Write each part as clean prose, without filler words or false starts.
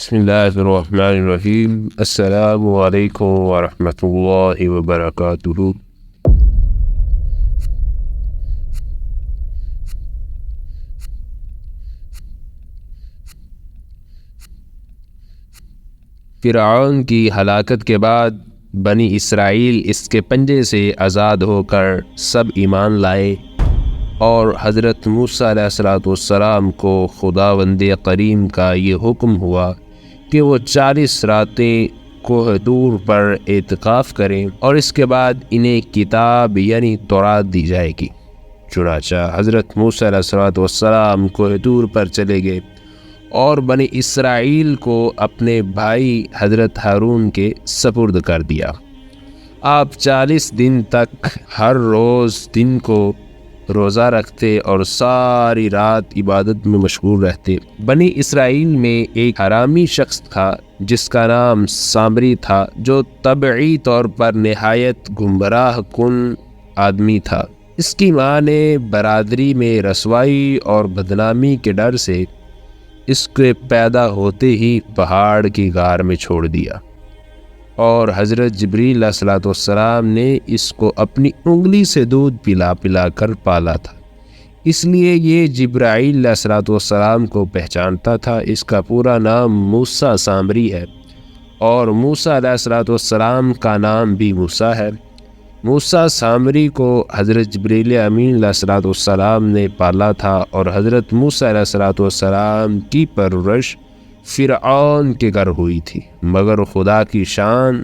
بسم اللہ الرحمن الرحیم۔ السلام علیکم ورحمۃ اللہ وبرکاتہ۔ فرعون کی ہلاکت کے بعد بنی اسرائیل اس کے پنجے سے آزاد ہو کر سب ایمان لائے، اور حضرت موسیٰ علیہ السلام کو خداوند کریم کا یہ حکم ہوا کہ وہ 40 راتیں کوہ طور پر اعتکاف کریں، اور اس کے بعد انہیں کتاب یعنی تورات دی جائے گی۔ چنانچہ حضرت موسیٰ علیہ السلام کوہ طور پر چلے گئے اور بنی اسرائیل کو اپنے بھائی حضرت ہارون کے سپرد کر دیا۔ آپ 40 دن تک ہر روز دن کو روزہ رکھتے اور ساری رات عبادت میں مشغول رہتے۔ بنی اسرائیل میں ایک حرامی شخص تھا جس کا نام سامری تھا، جو طبعی طور پر نہایت گمراہ کن آدمی تھا۔ اس کی ماں نے برادری میں رسوائی اور بدنامی کے ڈر سے اس کے پیدا ہوتے ہی پہاڑ کی غار میں چھوڑ دیا، اور حضرت جبریل علیہ السلام نے اس کو اپنی انگلی سے دودھ پلا پلا کر پالا تھا، اس لیے یہ جبرائیل علیہ السلام کو پہچانتا تھا۔ اس کا پورا نام موسیٰ سامری ہے، اور موسیٰ علیہ السلام کا نام بھی موسیٰ ہے۔ موسیٰ سامری کو حضرت جبریل امین علیہ السلام نے پالا تھا، اور حضرت موسیٰ علیہ السلام کی پرورش فرعون کے گھر ہوئی تھی، مگر خدا کی شان،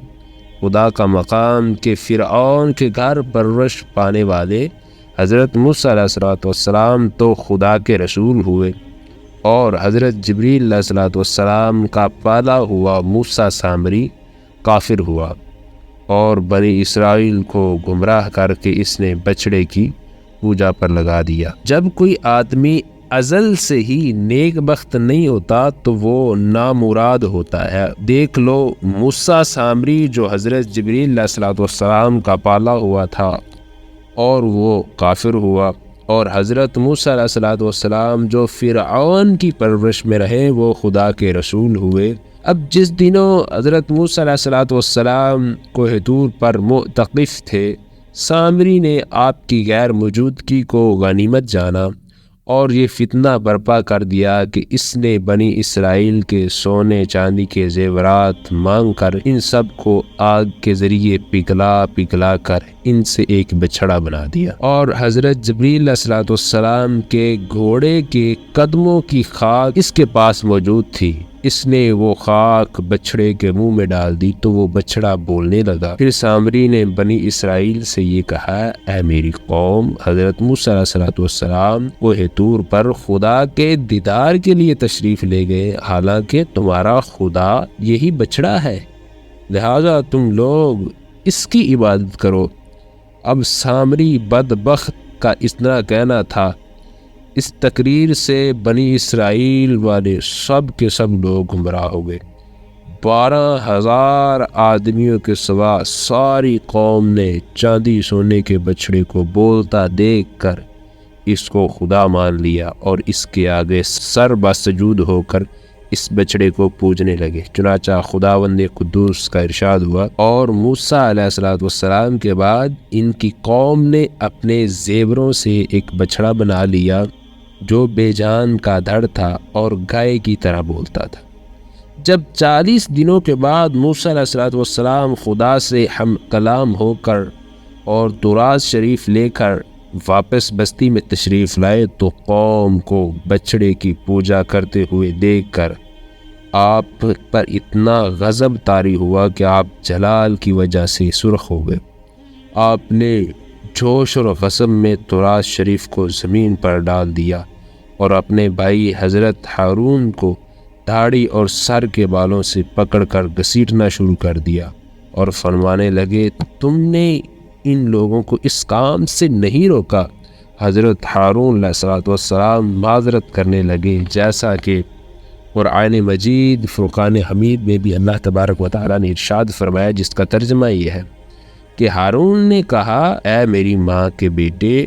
خدا کا مقام کہ فرعون کے گھر پرورش پانے والے حضرت موسیٰ علیہ السلام تو خدا کے رسول ہوئے، اور حضرت جبریل علیہ السلام کا پالا ہوا موسیٰ سامری کافر ہوا، اور بنی اسرائیل کو گمراہ کر کے اس نے بچڑے کی پوجا پر لگا دیا۔ جب کوئی آدمی ازل سے ہی نیک بخت نہیں ہوتا تو وہ نامراد ہوتا ہے۔ دیکھ لو موسیٰ سامری جو حضرت جبریل علیہ السلام کا پالا ہوا تھا اور وہ کافر ہوا، اور حضرت موسیٰ علیہ السلام جو فرعون کی پرورش میں رہے وہ خدا کے رسول ہوئے۔ اب جس دنوں حضرت موسیٰ علیہ السلام کوہ طور پر معتکف تھے، سامری نے آپ کی غیر موجودگی کو غنیمت جانا اور یہ فتنہ برپا کر دیا کہ اس نے بنی اسرائیل کے سونے چاندی کے زیورات مانگ کر ان سب کو آگ کے ذریعے پگھلا کر ان سے ایک بچھڑا بنا دیا، اور حضرت جبریل علیہ السلام کے گھوڑے کے قدموں کی خاک اس کے پاس موجود تھی۔ اس نے وہ خاک بچھڑے کے منہ میں ڈال دی تو وہ بچھڑا بولنے لگا۔ پھر سامری نے بنی اسرائیل سے یہ کہا، اے میری قوم، حضرت موسیٰ علیہ السلام کوہ طور پر خدا کے دیدار کے لیے تشریف لے گئے، حالانکہ تمہارا خدا یہی بچھڑا ہے، لہذا تم لوگ اس کی عبادت کرو۔ اب سامری بدبخت کا اتنا کہنا تھا۔ اس تقریر سے بنی اسرائیل والے سب کے سب لوگ گمراہ ہو گئے۔ 12,000 آدمیوں کے سوا ساری قوم نے چاندی سونے کے بچھڑے کو بولتا دیکھ کر اس کو خدا مان لیا، اور اس کے آگے سر بسجود ہو کر اس بچڑے کو پوجنے لگے۔ چنانچہ خداوند قدوس کا ارشاد ہوا، اور موسیٰ علیہ السلام کے بعد ان کی قوم نے اپنے زیوروں سے ایک بچڑا بنا لیا جو بے جان کا دھڑ تھا اور گائے کی طرح بولتا تھا۔ جب 40 دنوں کے بعد موسیٰ علیہ السلام خدا سے ہم کلام ہو کر اور تورات شریف لے کر واپس بستی میں تشریف لائے تو قوم کو بچڑے کی پوجا کرتے ہوئے دیکھ کر آپ پر اتنا غضب طاری ہوا کہ آپ جلال کی وجہ سے سرخ ہو گئے۔ آپ نے جوش اور غضب میں تورات شریف کو زمین پر ڈال دیا، اور اپنے بھائی حضرت ہارون کو داڑھی اور سر کے بالوں سے پکڑ کر گھسیٹنا شروع کر دیا، اور فرمانے لگے، تم نے ان لوگوں کو اس کام سے نہیں روکا۔ حضرت ہارون علیہ السلام معذرت کرنے لگے، جیسا کہ قرآن مجید فرقان حمید میں بھی اللہ تبارک و تعالیٰ نے ارشاد فرمایا، جس کا ترجمہ یہ ہے کہ ہارون نے کہا، اے میری ماں کے بیٹے،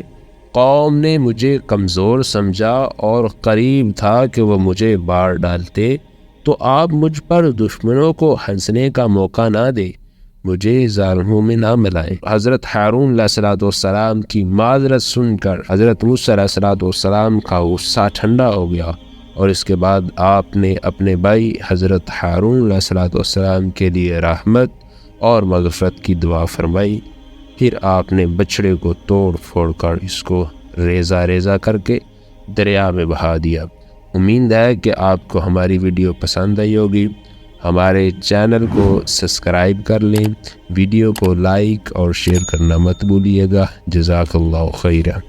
قوم نے مجھے کمزور سمجھا اور قریب تھا کہ وہ مجھے مار ڈالتے، تو آپ مجھ پر دشمنوں کو ہنسنے کا موقع نہ دیں، مجھے ظالموں میں نہ ملائیں۔ حضرت ہارون علیہ السلام کی معذرت سن کر حضرت موسیٰ علیہ السلام کا غصہ ٹھنڈا ہو گیا، اور اس کے بعد آپ نے اپنے بھائی حضرت ہارون علیہ السلام کے لیے رحمت اور مغفرت کی دعا فرمائی۔ پھر آپ نے بچڑے کو توڑ پھوڑ کر اس کو ریزہ ریزہ کر کے دریا میں بہا دیا۔ امید ہے کہ آپ کو ہماری ویڈیو پسند آئی ہوگی۔ ہمارے چینل کو سبسکرائب کر لیں، ویڈیو کو لائک اور شیئر کرنا مت بھولیے گا۔ جزاک اللہ خیرہ۔